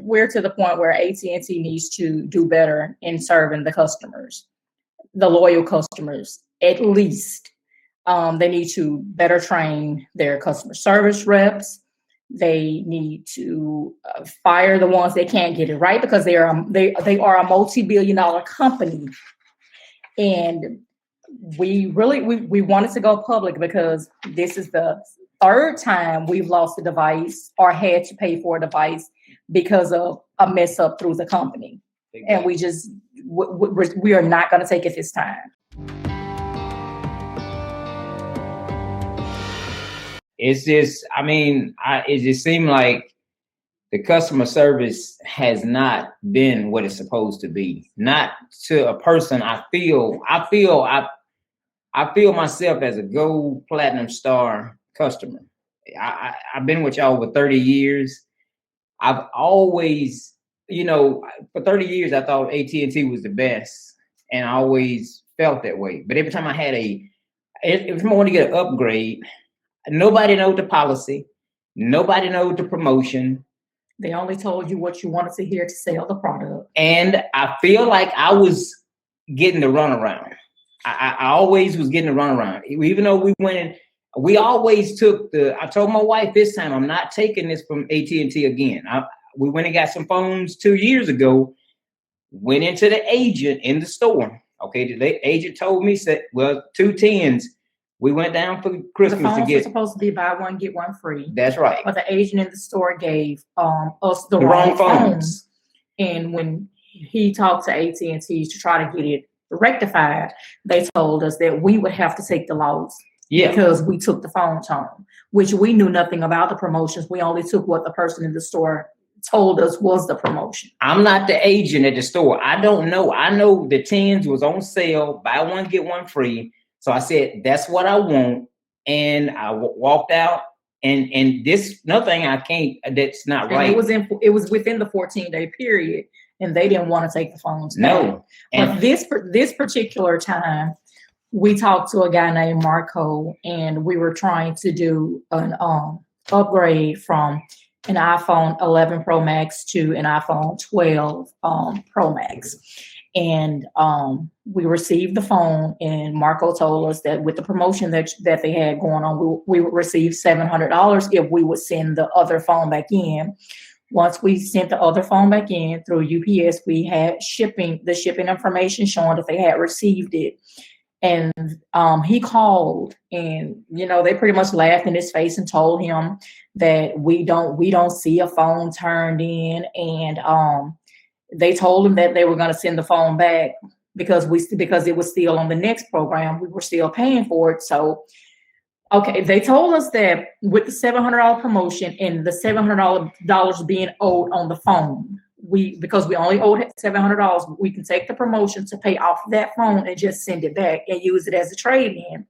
we're to the point where AT&T needs to do better in serving the customers, the loyal customers, at least. They need to better train their customer service reps. They need to fire the ones that can't get it right, because they are a multi-billion-dollar company. And we wanted to go public because this is the third time we've lost a device or had to pay for a device because of a mess up through the company. Exactly. And we just we are not going to take it this time. It's just, it just seemed like the customer service has not been what it's supposed to be. Not to a person. I feel myself as a gold platinum star customer. I've been with y'all over 30 years. I've always, for 30 years, I thought AT&T was the best, and I always felt that way. But every time I had if I wanted to get an upgrade, nobody knowed the policy. Nobody knowed the promotion. They only told you what you wanted to hear to sell the product. And I feel like I was getting the runaround. I always was getting the runaround. Even though we went in, we always took I told my wife this time, I'm not taking this from AT&T again. We went and got some phones 2 years ago, went into the agent in the store. Okay, the agent told me, said, well, 2 10s. We went down for Christmas the phones to get. Were supposed to be buy one, get one free. That's right. But the agent in the store gave us the wrong phones. And when he talked to AT&T to try to get it rectified, they told us that we would have to take the loss. Yeah. Because we took the phones home, which we knew nothing about the promotions. We only took what the person in the store told us was the promotion. I'm not the agent at the store. I don't know. I know the 10s was on sale, buy one, get one free. So I said, that's what I want. And I walked out. And this, nothing I can't, that's not right. It was within the 14-day period, and they didn't want to take the phones back. No. But this particular time, we talked to a guy named Marco, and we were trying to do an upgrade from an iPhone 11 Pro Max to an iPhone 12 Pro Max. And we received the phone, and Marco told us that with the promotion that they had going on, we would receive $700 if we would send the other phone back in. Once we sent the other phone back in through UPS, we had the shipping information showing that they had received it. And he called, and they pretty much laughed in his face and told him that we don't see a phone turned in, and they told him that they were going to send the phone back because it was still on the next program. We were still paying for it. So, okay, they told us that with the $700 promotion and the $700 being owed on the phone, because we only owed $700, we can take the promotion to pay off that phone and just send it back and use it as a trade-in.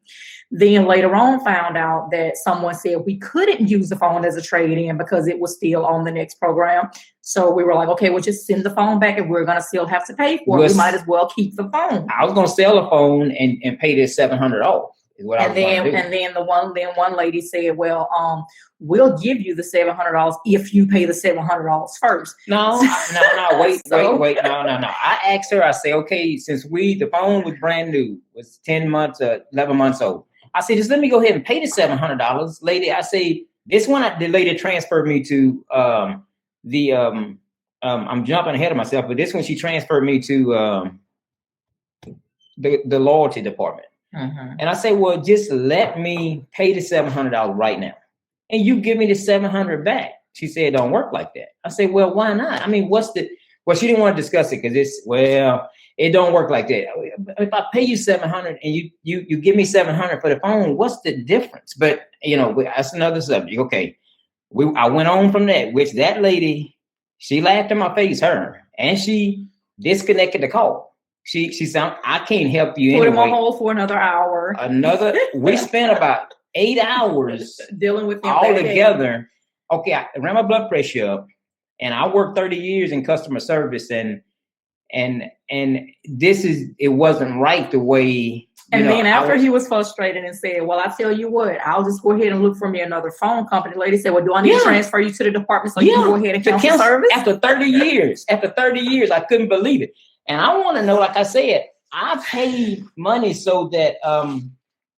Then later on found out that someone said we couldn't use the phone as a trade-in because it was still on the next program. So we were like, okay, we'll just send the phone back. If we're going to still have to pay for it, we might as well keep the phone. I was going to sell the phone and pay this $700. And then one lady said, well, we'll give you the $700 if you pay the $700 first. No, wait. No. I asked her, I say, okay, since the phone was brand new, was 10 months, 11 months old. I said, just let me go ahead and pay the $700. Lady, I say, this one, the lady transferred me to I'm jumping ahead of myself, but this one, she transferred me to the loyalty department. Mm-hmm. And I say, well, just let me pay the $700 right now, and you give me the $700 back. She said, it don't work like that. I said, well, why not? I mean, well, she didn't want to discuss it because it don't work like that. If I pay you $700 and you give me $700 for the phone, what's the difference? But that's another subject. Okay, I went on from that, which that lady, she laughed in my face, and she disconnected the call. She said, I can't help you anyway. Put him on hold for another hour. We spent about 8 hours dealing with him all together. Okay, I ran my blood pressure up, and I worked 30 years in customer service, and it wasn't right the way And then after he was frustrated and said, well, I tell you what, I'll just go ahead and look for me another phone company. The lady said, well, do I need to transfer you to the department so you can go ahead and cancel service? After 30 years, I couldn't believe it. And I want to know, like I said, I paid money so that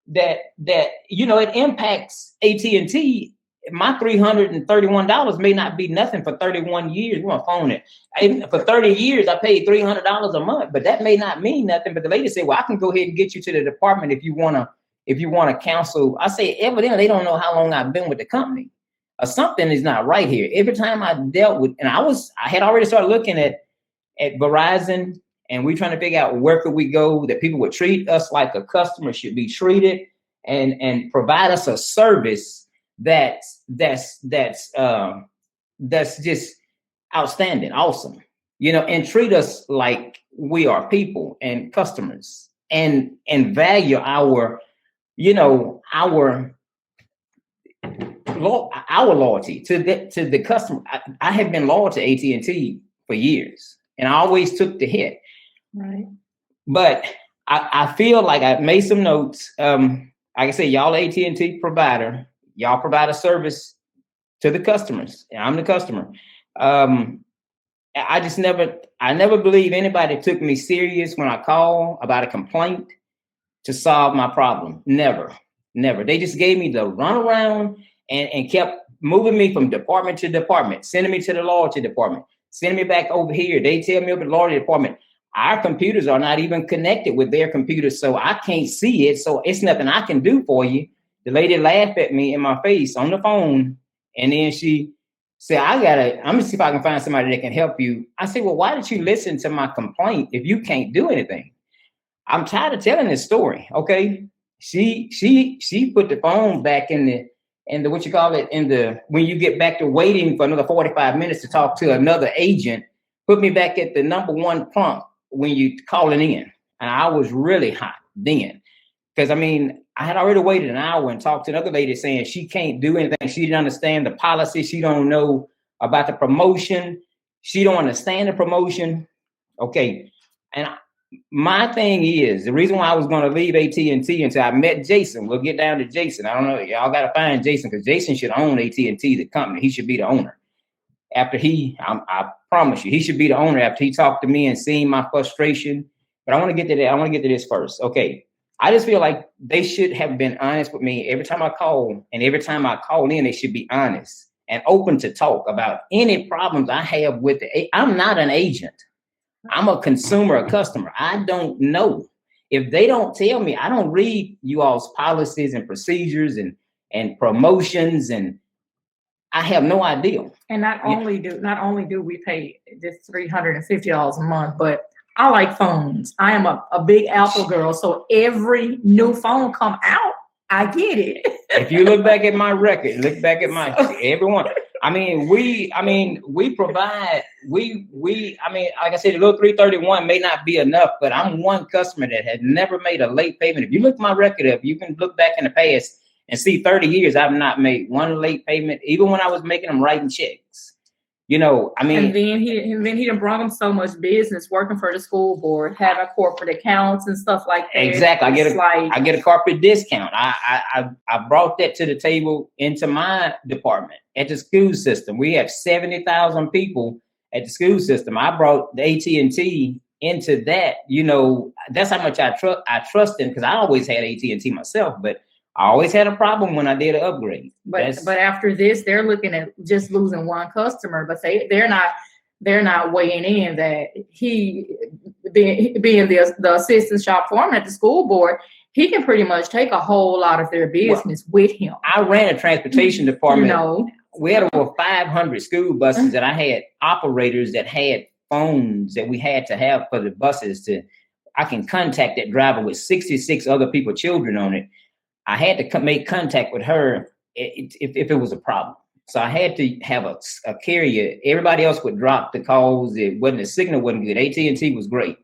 it impacts AT&T. My $331 may not be nothing for 31 years. We're gonna phone it. For 30 years, I paid $300 a month, but that may not mean nothing. But the lady said, well, I can go ahead and get you to the department if you wanna cancel. I say, evidently they don't know how long I've been with the company. Something is not right here. Every time I dealt with, and I had already started looking at Verizon, and we're trying to figure out where could we go that people would treat us like a customer should be treated, and provide us a service that's just outstanding, awesome, and treat us like we are people and customers, and value our loyalty to the customer. I have been loyal to AT&T for years, and I always took the hit. Right. But I feel like I made some notes. Like I say, y'all AT&T provider. Y'all provide a service to the customers. I'm the customer. I never believe anybody took me serious when I call about a complaint to solve my problem. Never. They just gave me the runaround and kept moving me from department to department, sending me to the loyalty department, sending me back over here. They tell me over the loyalty department, our computers are not even connected with their computers, so I can't see it. So it's nothing I can do for you. The lady laughed at me in my face on the phone, and then she said, I'm gonna see if I can find somebody that can help you. I said, well, why did you listen to my complaint if you can't do anything? I'm tired of telling this story. Okay. She put the phone back in the what you call it, when you get back to waiting for another 45 minutes to talk to another agent, put me back at the number one prompt when you calling in. And I was really hot then. Because I had already waited an hour and talked to another lady saying she can't do anything. She didn't understand the policy. She don't know about the promotion. She don't understand the promotion. Okay. And my thing is, the reason why I was going to leave AT&T until I met Jason, we'll get down to Jason. I don't know. Y'all got to find Jason, because Jason should own AT&T, the company. He should be the owner. After I promise you, he should be the owner after he talked to me and seen my frustration. But I want to get to that. I want to get to this first. Okay. I just feel like they should have been honest with me every time I call, and every time I call in, they should be honest and open to talk about any problems I have with it. I'm not an agent. I'm a consumer, a customer. I don't know. If they don't tell me, I don't read you all's policies and procedures and promotions, and I have no idea. And not only do we pay this $350 a month, but I like phones. I am a big Apple girl, so every new phone come out, I get it. If you look back at my record, look back at my everyone. We provide. Like I said, the little 331 may not be enough, but I'm one customer that has never made a late payment. If you look my record up, you can look back in the past and see 30 years I've not made one late payment, even when I was making them writing checks. And then he done brought him so much business working for the school board, having corporate accounts and stuff like that. Exactly. I get a corporate discount. I brought that to the table into my department at the school system. We have 70,000 people at the school system. I brought the AT&T into that. That's how much I trust them, because I always had AT&T myself, but I always had a problem when I did an upgrade. But after this, they're looking at just losing one customer, but they're not weighing in that he being the assistant shop foreman at the school board, he can pretty much take a whole lot of their business with him. I ran a transportation department. We had over 500 school buses, and I had operators that had phones that we had to have for the buses I can contact that driver with 66 other people, children on it. I had to make contact with her if it was a problem. So I had to have a carrier. Everybody else would drop the calls. The signal wasn't good. AT&T was great.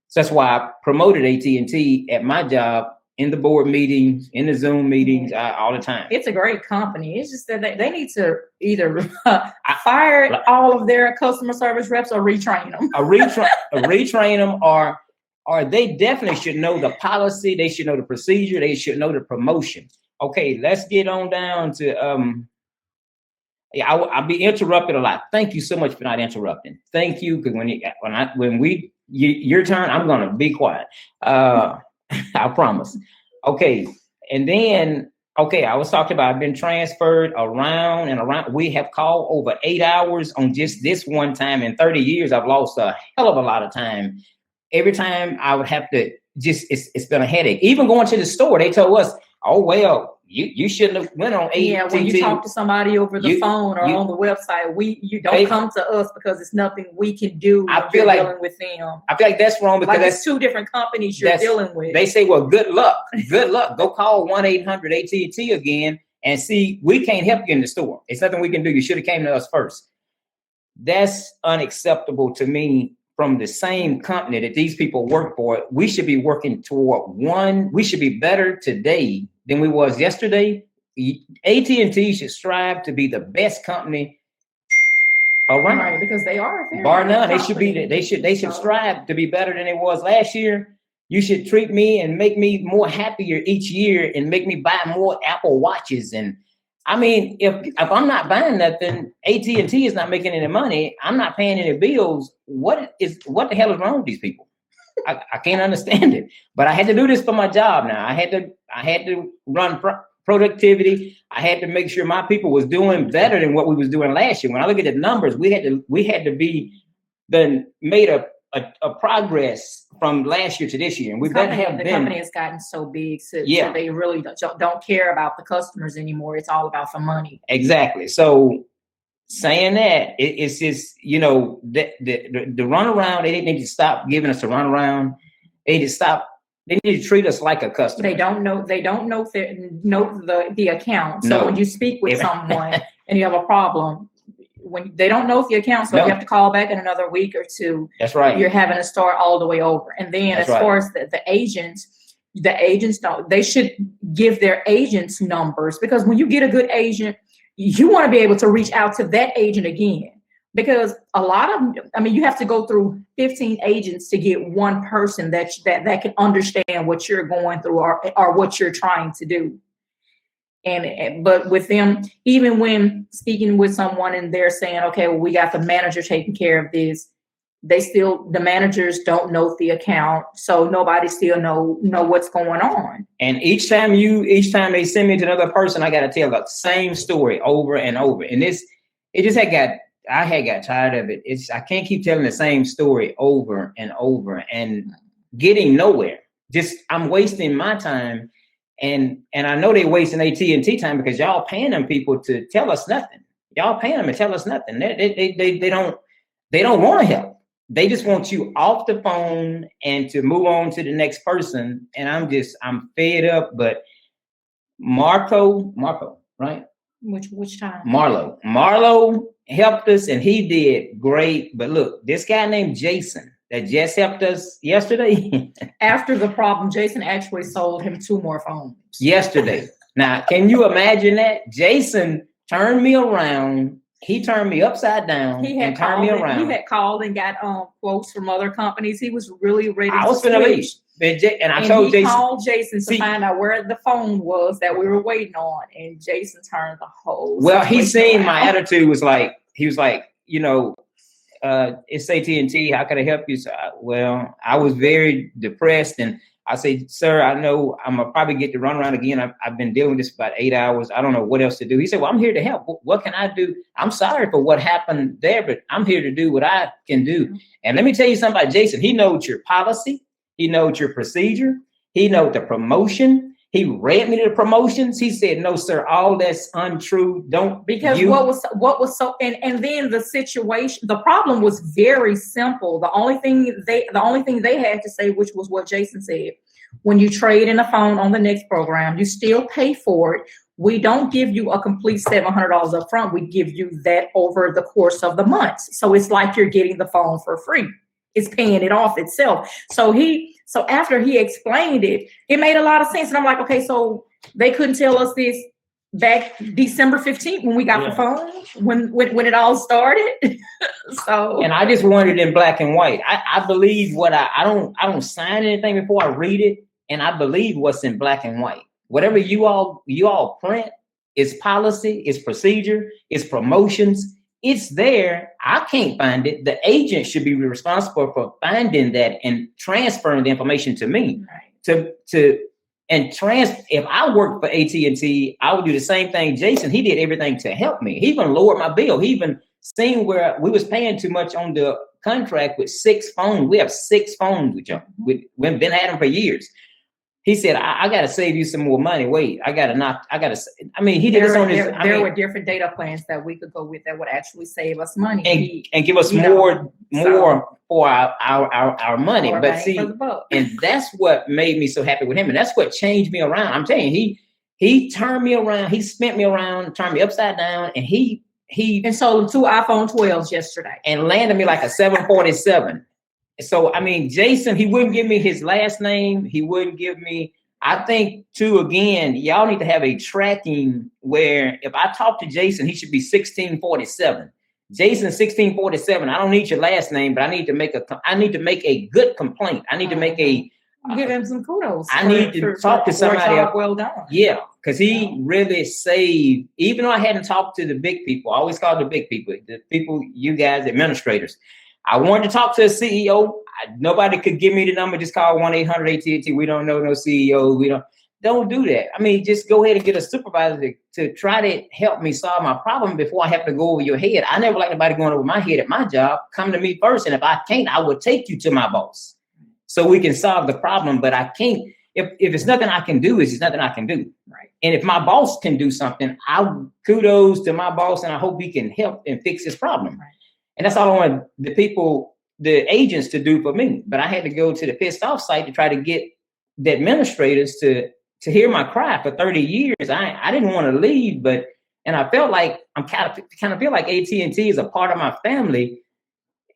So that's why I promoted AT&T at my job, in the board meetings, in the Zoom meetings, all the time. It's a great company. It's just that they need to either fire all of their customer service reps or retrain them. Retrain them, or or they definitely should know the policy. They should know the procedure. They should know the promotion. Okay, let's get on down to yeah, I'll be interrupted a lot. Thank you so much for not interrupting. Thank you, because your turn, I'm gonna be quiet. I promise. Okay, and then I was talking about I've been transferred around and around. We have called over 8 hours on just this one time. In 30 years, I've lost a hell of a lot of time. Every time I would have to it's been a headache. Even going to the store, they told us, oh well. You shouldn't have went on AT&T. Yeah, when you talk to somebody over the phone or on the website, you don't come to us because it's nothing we can do. I feel like dealing with them. I feel like that's wrong because that's two different companies you're dealing with. They say, well, good luck. Good luck. Go call 1-800-AT&T again and see. We can't help you in the store. It's nothing we can do. You should have came to us first. That's unacceptable to me. From the same company that these people work for, we should be working toward one. We should be better today than we was yesterday. AT&T should strive to be the best company around. Right, because they are. Bar none. They should be. They should strive to be better than it was last year. You should treat me and make me more happier each year and make me buy more Apple Watches. And I mean, if I'm not buying nothing, AT&T is not making any money. I'm not paying any bills. What the hell is wrong with these people? I can't understand it. But I had to do this for my job. Now I had to run productivity. I had to make sure my people was doing better than what we was doing last year. When I look at the numbers, we had to be made a progress from last year to this year, and the company has gotten so big, so they really don't care about the customers anymore. It's all about the money. Exactly. So saying that, it's just the runaround. They need to stop giving us a runaround. They need to stop. They need to treat us like a customer. They don't know the account. So when you speak with someone and you have a problem, when they don't know the account, so you have to call back in another week or two. That's right. You're having to start all the way over. And then far as the agents don't, they should give their agents numbers, because when you get a good agent, you want to be able to reach out to that agent again, because you have to go through 15 agents to get one person that can understand what you're going through or what you're trying to do. But with them, even when speaking with someone and they're saying, okay, well, we got the manager taking care of this, the managers don't know the account, so nobody still know what's going on. And each time they send me to another person, I got to tell the same story over and over. And I had got tired of it. I can't keep telling the same story over and over and getting nowhere. I'm wasting my time. And I know they're wasting AT&T time, because y'all paying them people to tell us nothing. Y'all paying them to tell us nothing. They don't want to help. They just want you off the phone and to move on to the next person. And I'm fed up. But Marco, right? Which time? Marlo helped us, and he did great. But look, this guy named Jason that just helped us yesterday. After the problem, Jason actually sold him 2 more phones. Yesterday. Now, can you imagine that? Jason turned me around. He turned me upside down and turned me around. He had called and got quotes from other companies. He was really ready I was going to leave. And I told Jason. He called Jason to find out where the phone was that we were waiting on. And Jason turned the whole. Well, he seen my attitude was like, he was like, it's AT&T. How can I help you? So I was very depressed, and I say, sir, I know I'm gonna probably get to run around again. I've been dealing with this for about 8 hours. I don't know what else to do. He said, well, I'm here to help. What can I do? I'm sorry for what happened there, but I'm here to do what I can do. And let me tell you something about Jason. He knows your policy. He knows your procedure. He knows the promotion. He read me the promotions. He said, no, sir, all that's untrue. What was so, and then the situation, the problem was very simple. The only thing they had to say, which was what Jason said, when you trade in a phone on the next program, you still pay for it. We don't give you a complete $700 up front. We give you that over the course of the months. So it's like you're getting the phone for free. It's paying it off itself. So after he explained it, it made a lot of sense. And I'm like, okay, so they couldn't tell us this back December 15th when we got the phone, when it all started. So, and I just want it in black and white. I believe what I don't sign anything before I read it, and I believe what's in black and white. Whatever you all print is policy, is procedure, is promotions. It's there. I can't find it. The agent should be responsible for finding that and transferring the information to me. Right. If I worked for AT&T, I would do the same thing. Jason, he did everything to help me. He even lowered my bill. He even seen where we was paying too much on the contract with 6 phones. We have 6 phones with y'all. We've been at them for years. He said, I got to save you some more money. Wait, he did this on his. There were different data plans that we could go with that would actually save us money and give us more for our money. But see, and that's what made me so happy with him. And that's what changed me around. I'm telling you, he turned me around. He spent me around, turned me upside down. And he sold 2 iPhone 12s yesterday. And landed me like a 747. So, Jason, he wouldn't give me his last name. He wouldn't give me, I think, too, again, y'all need to have a tracking where if I talk to Jason, he should be 1647. Jason 1647. I don't need your last name, but I need to make a good complaint. I need to make give him some kudos. I need to talk to somebody else. Well done. Yeah, because he really saved, even though I hadn't talked to the big people, I always call the big people, the people, you guys, administrators. I wanted to talk to a CEO. Nobody could give me the number. Just call 1-800-AT&T. We don't know no CEO. Don't do that. Just go ahead and get a supervisor to try to help me solve my problem before I have to go over your head. I never like anybody going over my head at my job. Come to me first. And if I can't, I will take you to my boss so we can solve the problem. But I can't. If it's nothing I can do, it's just nothing I can do. Right. And if my boss can do something, kudos to my boss, and I hope he can help and fix this problem. Right. And that's all I want the agents to do for me. But I had to go to the pissed off site to try to get the administrators to hear my cry for 30 years. I didn't want to leave, and I felt like I kind of feel like AT&T is a part of my family.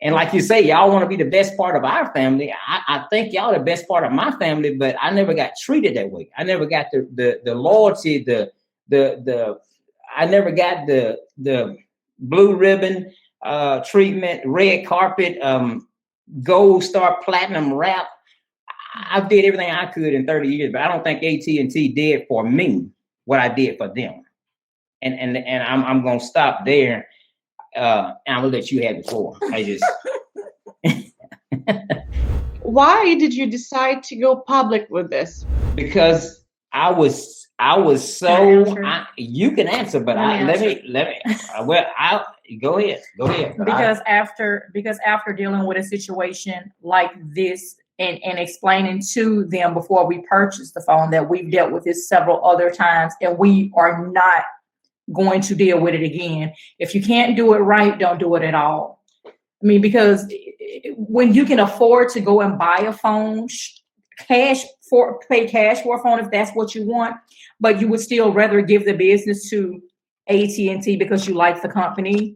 And like you say, y'all want to be the best part of our family. I think y'all the best part of my family, but I never got treated that way. I never got the loyalty, I never got the blue ribbon treatment, red carpet, gold star, platinum wrap. I did everything I could in 30 years, but I don't think AT&T did for me what I did for them. And I'm gonna stop there. And I'm gonna let you have the floor. Why did you decide to go public with this? Because I was so. You can answer, but let me. Well, go ahead. Because after dealing with a situation like this and explaining to them before we purchased the phone that we've dealt with this several other times and we are not going to deal with it again. If you can't do it right, don't do it at all. Because when you can afford to go and buy a phone, pay cash for a phone if that's what you want, but you would still rather give the business to AT&T because you like the company.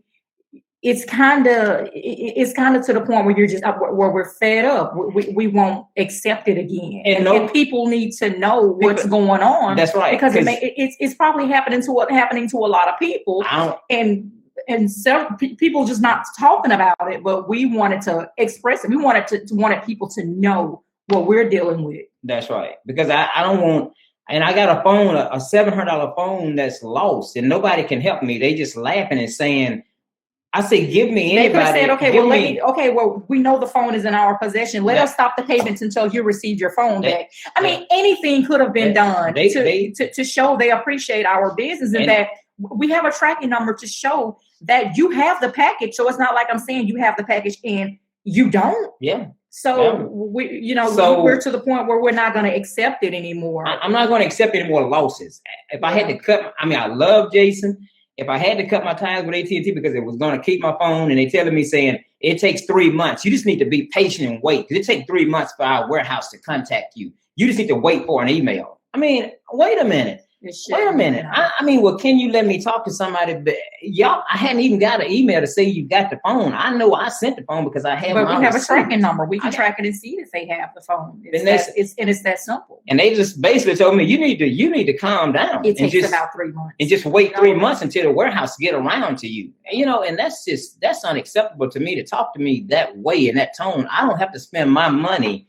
It's kind of to the point where you're just where we're fed up. We won't accept it again, and people need to know what's going on. That's right, because it's probably happening to a lot of people, and several people just not talking about it. But we wanted to express it. We wanted people to know what we're dealing with. That's right, because I don't want. And I got a phone, a $700 phone that's lost, and nobody can help me. They just laughing and saying. I say, give me anybody. They said, we know the phone is in our possession. Let us stop the payments until you receive your phone back. Anything could have been done to show they appreciate our business and that we have a tracking number to show that you have the package. So it's not like I'm saying you have the package and you don't. Yeah. So we're to the point where we're not going to accept it anymore. I'm not going to accept any more losses. If I had to cut, I love Jason. If I had to cut my ties with AT&T because it was going to keep my phone and they telling me saying it takes 3 months, you just need to be patient and wait because it takes 3 months for our warehouse to contact you. You just need to wait for an email. Wait a minute. Wait a minute. I mean, well, can you let me talk to somebody? But y'all, I hadn't even got an email to say you got the phone. I know I sent the phone because I have. But we have a tracking number. We can track it and see if they have the phone. It's that simple. And they just basically told me you need to calm down. It takes about 3 months. And just wait 3 months until the warehouse get around to you. And that's unacceptable to me to talk to me that way in that tone. I don't have to spend my money.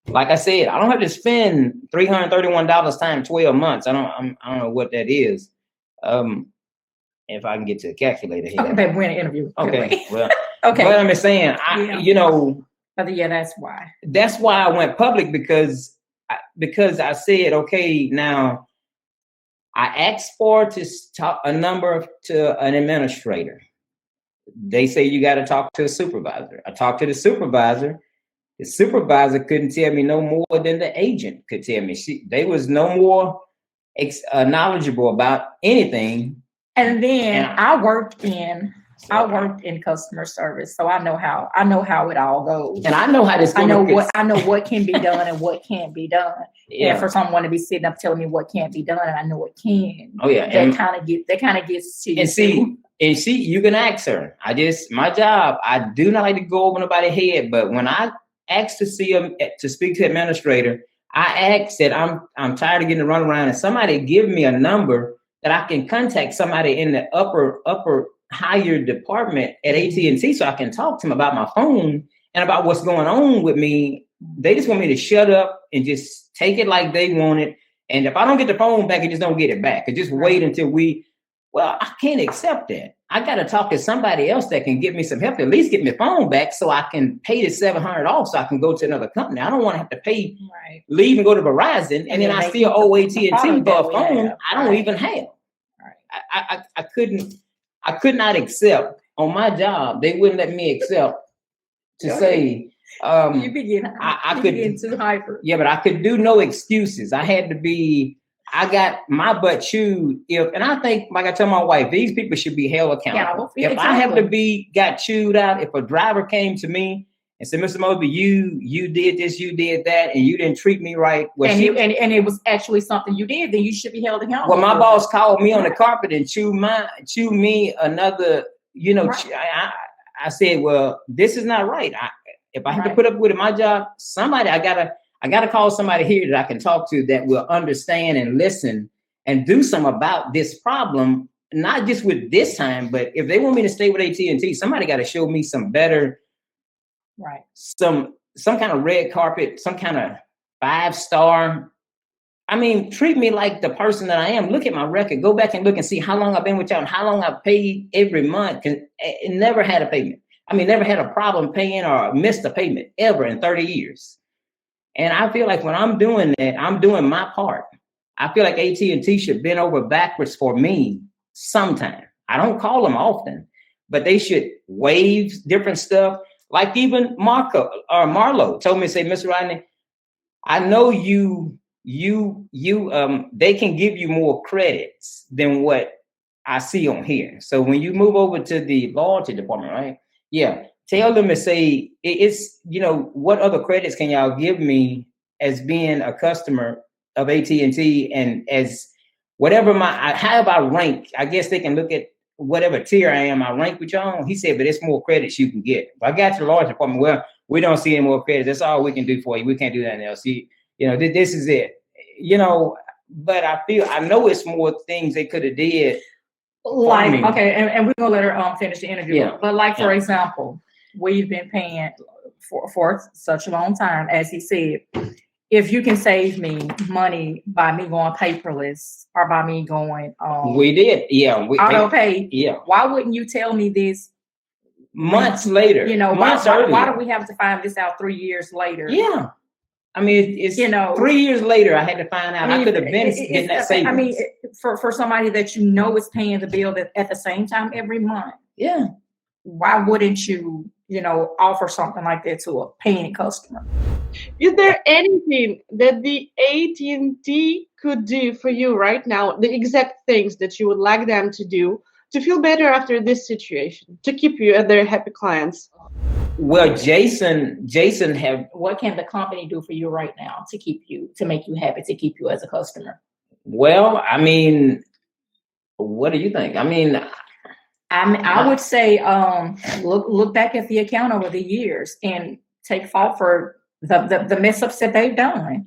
Like I said, I don't have to spend $331 times 12 months. I don't know what that is. If I can get to a calculator here. Okay, we're in an interview. Okay, well, okay. But I'm just saying, that's why. That's why I went public because I said, okay, now I asked to talk a number to an administrator. They say you got to talk to a supervisor. I talked to the supervisor. The supervisor couldn't tell me no more than the agent could tell me. They was no more knowledgeable about anything. And then I worked in customer service, so I know how it all goes. And I know how this. I know what can be done and what can't be done. Yeah. And for someone to be sitting up telling me what can't be done, and I know it can. Oh yeah, that kind of gets to you. And see, you can ask her. My job. I do not like to go over nobody's head, but when I asked to speak to administrator, I asked that I'm tired of getting a runaround, and somebody give me a number that I can contact somebody in the upper higher department at AT&T so I can talk to them about my phone and about what's going on with me. They just want me to shut up and just take it like they want it. And if I don't get the phone back, I just don't get it back. I just wait until I can't accept that. I got to talk to somebody else that can give me some help, at least get my phone back so I can pay the $700 off so I can go to another company. I don't want to have to pay, leave and go to Verizon, and then I still owe AT&T for a phone I don't even have. Right. I could not accept on my job. They wouldn't let me accept to say, you begin too hyper. Yeah, but I could do no excuses. I got my butt chewed. And I think, like I tell my wife, these people should be held accountable. If I have to got chewed out, if a driver came to me and said, Mr. Mosley, you did this, you did that, and you didn't treat me right. And it was actually something you did, then you should be held accountable. Well, my boss called me on the carpet and chew me another, I said, well, this is not right. If I have to put up with it, my job, I gotta call somebody here that I can talk to that will understand and listen and do something about this problem, not just with this time, but if they want me to stay with AT&T, somebody got to show me some better, some kind of red carpet, some kind of 5-star. I mean, treat me like the person that I am. Look at my record. Go back and look and see how long I've been with y'all and how long I've paid every month. It never had a payment. I mean, never had a problem paying or missed a payment ever in 30 years. And I feel like when I'm doing that, I'm doing my part. I feel like AT&T should bend over backwards for me sometime. I don't call them often, but they should waive different stuff. Like even Marlo told me, say, Mr. Rodney, I know they can give you more credits than what I see on here. So when you move over to the loyalty department, right? Yeah. Tell them to say, it's, what other credits can y'all give me as being a customer of AT&T and as whatever however I rank, I guess they can look at whatever tier I am, I rank with y'all. He said, but it's more credits you can get. If I got to the large department, well, we don't see any more credits. That's all we can do for you. We can't do anything else. This is it. But I know it's more things they could have did. Like, okay, and we're gonna let her finish the interview. Yeah. But for example, we've been paying for such a long time, as he said, if you can save me money by me going paperless or by me going we did, yeah. Auto pay. Yeah. Why wouldn't you tell me this months later? Months earlier. Why do we have to find this out 3 years later? Yeah. I mean, it's 3 years later, I had to find out. I could have been getting that savings. I mean, for somebody that is paying the bill at the same time every month. Yeah. Why wouldn't you, offer something like that to a paying customer? Is there anything that the AT&T could do for you right now, the exact things that you would like them to do to feel better after this situation, to keep you as their happy clients? Well, Jason have. What can the company do for you right now to make you happy, to keep you as a customer? Well, I mean, what do you think? I mean, I would say look back at the account over the years and take fault for the mess ups that they've done.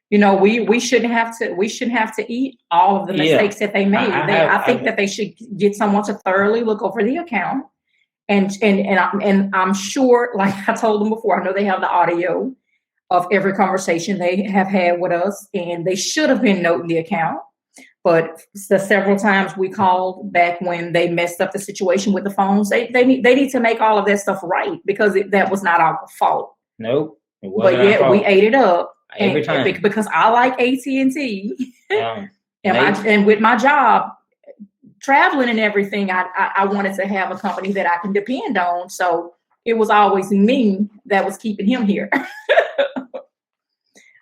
You know, we shouldn't have to eat all of the mistakes that they made. I think that they should get someone to thoroughly look over the account. And I'm sure, like I told them before, I know they have the audio of every conversation they have had with us, and they should have been noting the account. But the several times we called back when they messed up the situation with the phones, they need to make all of that stuff right, because that was not our fault. Nope. But yet we ate it up every time because I like AT&T, yeah. and with my job traveling and everything, I wanted to have a company that I can depend on. So it was always me that was keeping him here.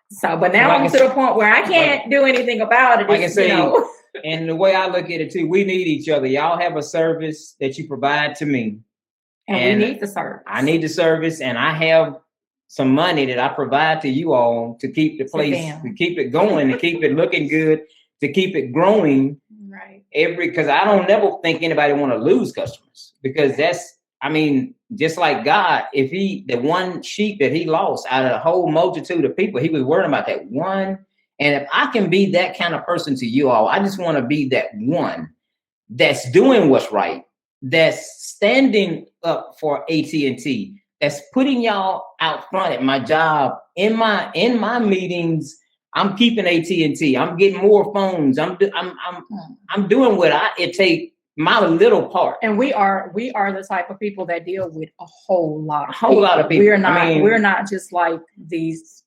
So, but now I'm to the point where I can't do anything about it. Like I say, and the way I look at it too, we need each other. Y'all have a service that you provide to me. And we need the service. I need the service, and I have some money that I provide to you all to keep the place, to keep it going, to keep it looking good, to keep it growing. Right. Because I don't never think anybody want to lose customers, because just like God, if the one sheep that he lost out of a whole multitude of people, he was worried about that one. And if I can be that kind of person to you all, I just want to be that one that's doing what's right, that's standing up for AT&T, that's putting y'all out front at my job, in my meetings. I'm keeping AT&T. I'm getting more phones. I'm doing what it takes, my little part. And we are the type of people that deal with a whole lot of people. We're not just like these,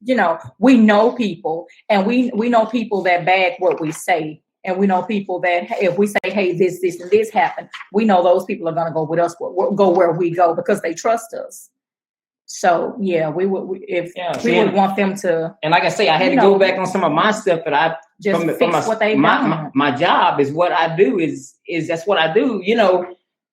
we know people, and we know people that back what we say. And we know people that if we say, hey, this, and this happened, we know those people are going to go with us, go where we go, because they trust us. So yeah, we would want them to. And like I say, I had to go back on some of my stuff, but I just fix what they've done. My job is what I do. Is that's what I do.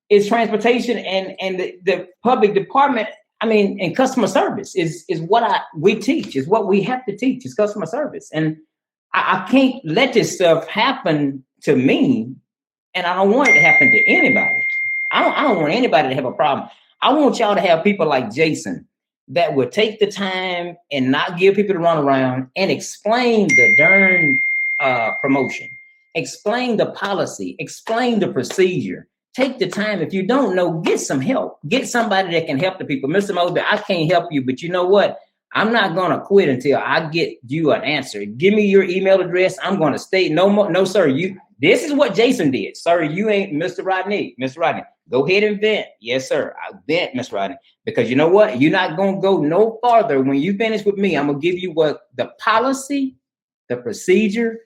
Is transportation and the public department. I mean, and customer service is what we teach. Is what we have to teach. Is customer service, and I can't let this stuff happen to me, and I don't want it to happen to anybody. I don't want anybody to have a problem. I want y'all to have people like Jason that would take the time and not give people to run around and explain the darn promotion, explain the policy, explain the procedure. Take the time. If you don't know, get some help. Get somebody that can help the people. Mr. Mosby, I can't help you, but you know what? I'm not going to quit until I get you an answer. Give me your email address. I'm going to stay. No more. No, sir. This is what Jason did. Sir, you ain't Mr. Rodney. Mr. Rodney, go ahead and vent. Yes, sir. I vent, Mr. Rodney, because you know what? You're not going to go no farther. When you finish with me, I'm going to give you what the policy, the procedure,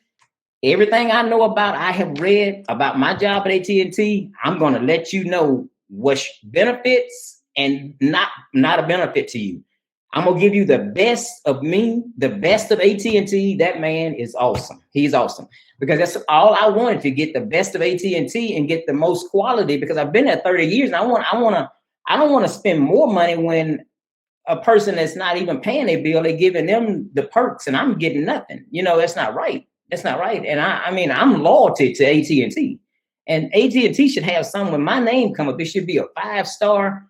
everything I know about, I have read about my job at AT&T. I'm going to let you know what's benefits and not a benefit to you. I'm going to give you the best of me, the best of AT&T. That man is awesome. He's awesome, because that's all I wanted, to get the best of AT&T and get the most quality, because I've been there 30 years. And I don't want to spend more money when a person that's not even paying their bill, they're giving them the perks and I'm getting nothing. That's not right. That's not right. And I'm loyalty to AT&T, and AT&T should have some, when my name come up, it should be a 5-star,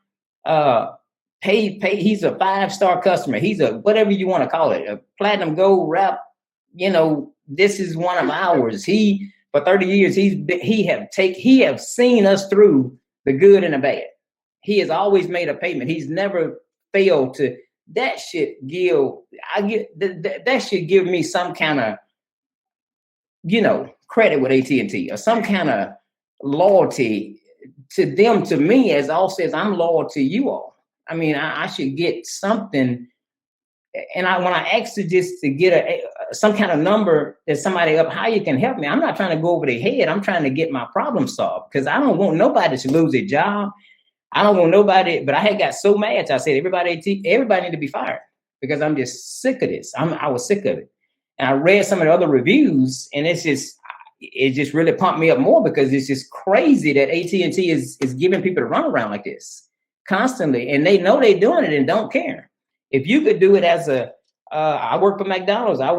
pay. He's a 5-star customer. He's a, whatever you want to call it, a platinum gold wrap. This is one of ours. For 30 years, he have seen us through the good and the bad. He has always made a payment. He's never failed to. That should give me some kind of, credit with AT&T, or some kind of loyalty to them, to me, as all says, I'm loyal to you all. I should get something. And when I asked you just to get some kind of number that somebody up higher can help me, I'm not trying to go over their head. I'm trying to get my problem solved, because I don't want nobody to lose their job. I don't want nobody, but I had got so mad. I said, everybody need to be fired, because I'm just sick of this. I was sick of it. And I read some of the other reviews, and it just really pumped me up more, because it's just crazy that AT&T is giving people to run around like this constantly, and they know they're doing it and don't care. If you could do it as I worked for McDonald's. I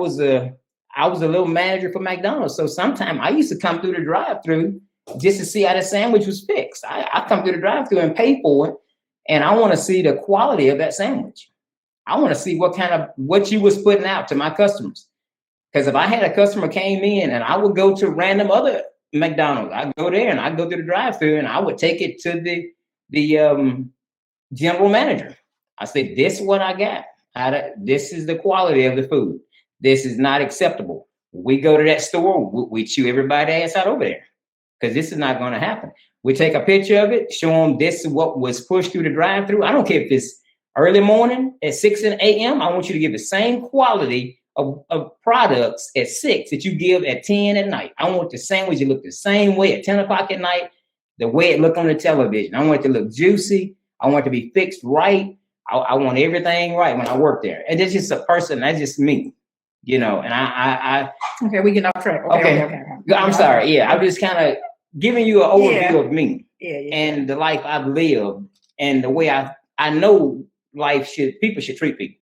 I was a little manager for McDonald's. So sometimes I used to come through the drive-through just to see how the sandwich was fixed. I come through the drive-through and pay for it. And I want to see the quality of that sandwich. I want to see what you was putting out to my customers. Because if I had a customer came in and I would go to random other McDonald's, I'd go there and I'd go through the drive-through and I would take it to the general manager. I said, this is what I got. This is the quality of the food. This is not acceptable. We go to that store, we chew everybody's ass out over there because this is not going to happen. We take a picture of it, show them this is what was pushed through the drive-through. I don't care if it's early morning at 6 a.m. I want you to give the same quality of products at 6 that you give at 10 at night. I want the sandwich to look the same way at 10 o'clock at night, the way it looked on the television. I want it to look juicy. I want it to be fixed right. I want everything right when I work there. And it's just a person, that's just me, and I Okay, we get off track. Okay. I'm sorry. Yeah, I'm just kind of giving you an overview of me and the life I've lived and the way I know people should treat people.